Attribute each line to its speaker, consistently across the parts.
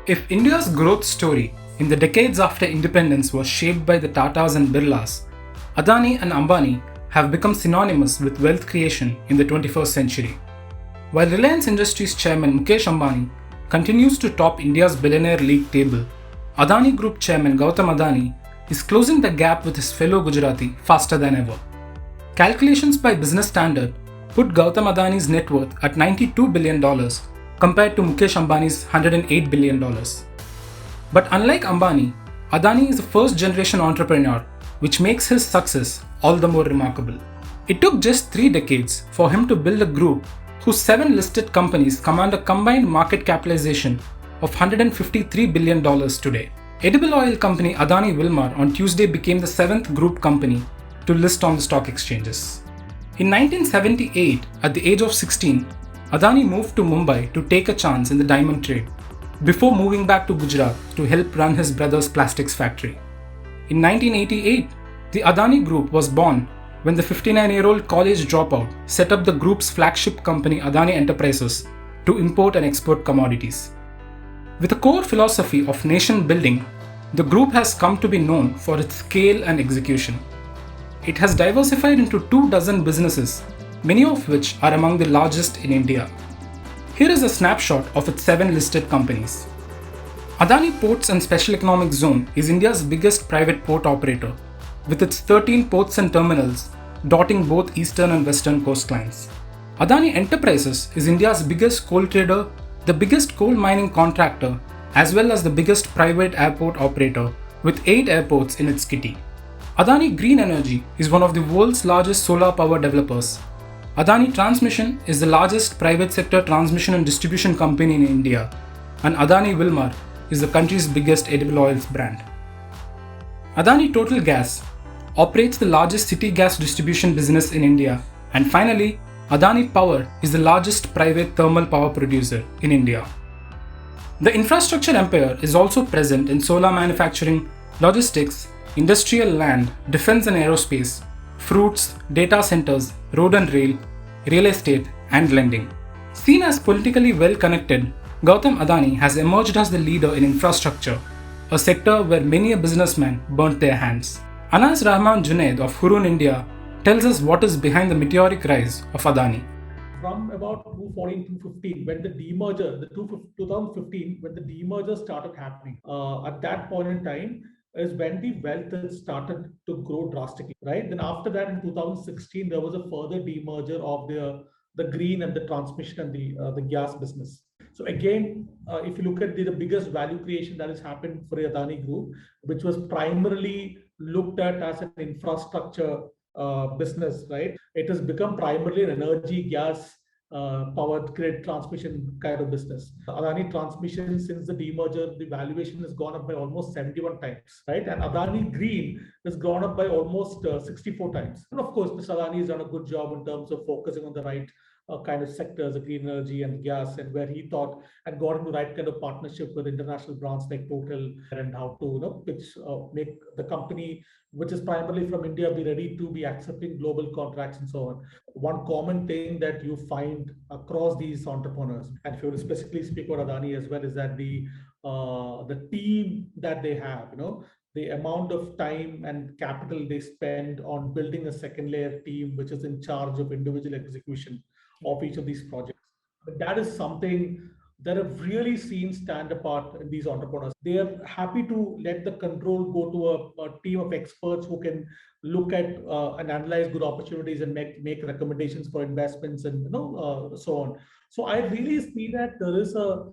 Speaker 1: If India's growth story in the decades after independence was shaped by the Tatas and Birlas, Adani and Ambani have become synonymous with wealth creation in the 21st century. While Reliance Industries Chairman Mukesh Ambani continues to top India's billionaire league table, Adani Group Chairman Gautam Adani is closing the gap with his fellow Gujarati faster than ever. Calculations by Business Standard put Gautam Adani's net worth at $92 billion compared to Mukesh Ambani's $108 billion. But unlike Ambani, Adani is a first-generation entrepreneur, which makes his success all the more remarkable. It took just 3 decades for him to build a group whose 7 listed companies command a combined market capitalization of $153 billion today. Edible oil company Adani Wilmar on Tuesday became the 7th group company to list on the stock exchanges. In 1978, at the age of 16, Adani moved to Mumbai to take a chance in the diamond trade, before moving back to Gujarat to help run his brother's plastics factory. In 1988, the Adani Group was born when the 59-year-old college dropout set up the group's flagship company Adani Enterprises to import and export commodities. With a core philosophy of nation building, the group has come to be known for its scale and execution. It has diversified into 24 businesses, many of which are among the largest in India. Here is a snapshot of its 7 listed companies. Adani Ports and Special Economic Zone is India's biggest private port operator, with its 13 ports and terminals dotting both eastern and western coastlines. Adani Enterprises is India's biggest coal trader, the biggest coal mining contractor, as well as the biggest private airport operator, with 8 airports in its kitty. Adani Green Energy is one of the world's largest solar power developers. Adani Transmission is the largest private sector transmission and distribution company in India, and Adani Wilmar is the country's biggest edible oils brand. Adani Total Gas operates the largest city gas distribution business in India, and finally, Adani Power is the largest private thermal power producer in India. The infrastructure empire is also present in solar manufacturing, logistics, industrial land, defense and aerospace, fruits, data centers, road and rail, real estate, and lending. Seen as politically well connected, Gautam Adani has emerged as the leader in infrastructure, a sector where many a businessman burnt their hands. Anas Rahman Junaid of Hurun India tells us what is behind the meteoric rise of Adani.
Speaker 2: From about 2014, 2015, when the demerger, 2015, when the demerger started happening, at that point in time, is when the wealth has started to grow drastically, right? Then after that, in 2016, there was a further demerger of the green and the transmission and the gas business. So again, if you look at the biggest value creation that has happened for the Adani Group, which was primarily looked at as an infrastructure business, right? It has become primarily an energy, gas, power grid transmission kind of business. Adani Transmission, since the demerger, the valuation has gone up by almost 71 times, right? And Adani Green has gone up by almost 64 times. And of course, Mr. Adani has done a good job in terms of focusing on the right kind of sectors, the green energy and gas, and where he thought and got into the right kind of partnership with international brands like Total, and how to make the company, which is primarily from India, be ready to be accepting global contracts and so on. One common thing that you find across these entrepreneurs, and if you will specifically speak about Adani as well, is that the team that they have, the amount of time and capital they spend on building a second layer team, which is in charge of individual execution of each of these projects. But that is something that I've really seen stand apart in these entrepreneurs. They are happy to let the control go to a team of experts who can look at and analyze good opportunities and make recommendations for investments and so on. So I really see that there is a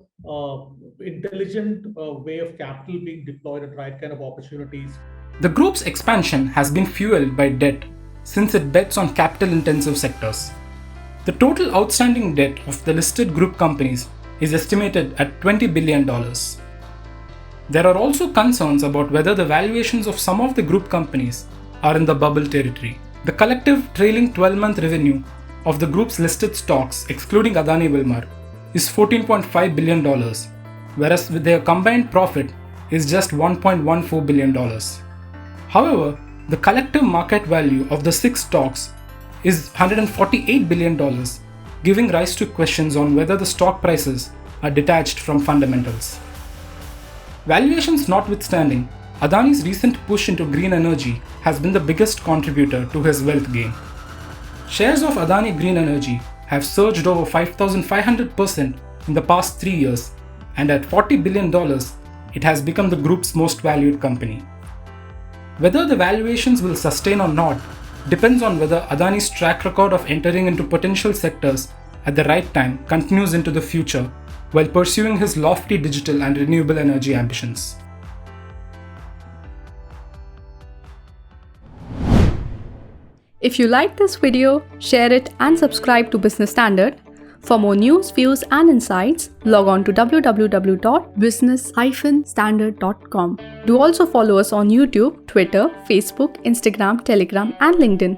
Speaker 2: intelligent way of capital being deployed at right kind of opportunities.
Speaker 1: The group's expansion has been fueled by debt since it bets on capital-intensive sectors. The total outstanding debt of the listed group companies is estimated at $20 billion. There are also concerns about whether the valuations of some of the group companies are in the bubble territory. The collective trailing 12-month revenue of the group's listed stocks, excluding Adani Wilmar, is $14.5 billion, whereas their combined profit is just $1.14 billion. However, the collective market value of the 6 stocks is $148 billion, giving rise to questions on whether the stock prices are detached from fundamentals. Valuations notwithstanding, Adani's recent push into green energy has been the biggest contributor to his wealth gain. Shares of Adani Green Energy have surged over 5,500% in the past 3 years, and at $40 billion, it has become the group's most valued company. Whether the valuations will sustain or not depends on whether Adani's track record of entering into potential sectors at the right time continues into the future while pursuing his lofty digital and renewable energy ambitions.
Speaker 3: If you like this video, share it and subscribe to Business Standard. For more news, views and insights, log on to www.business-standard.com. Do also follow us on YouTube, Twitter, Facebook, Instagram, Telegram and LinkedIn.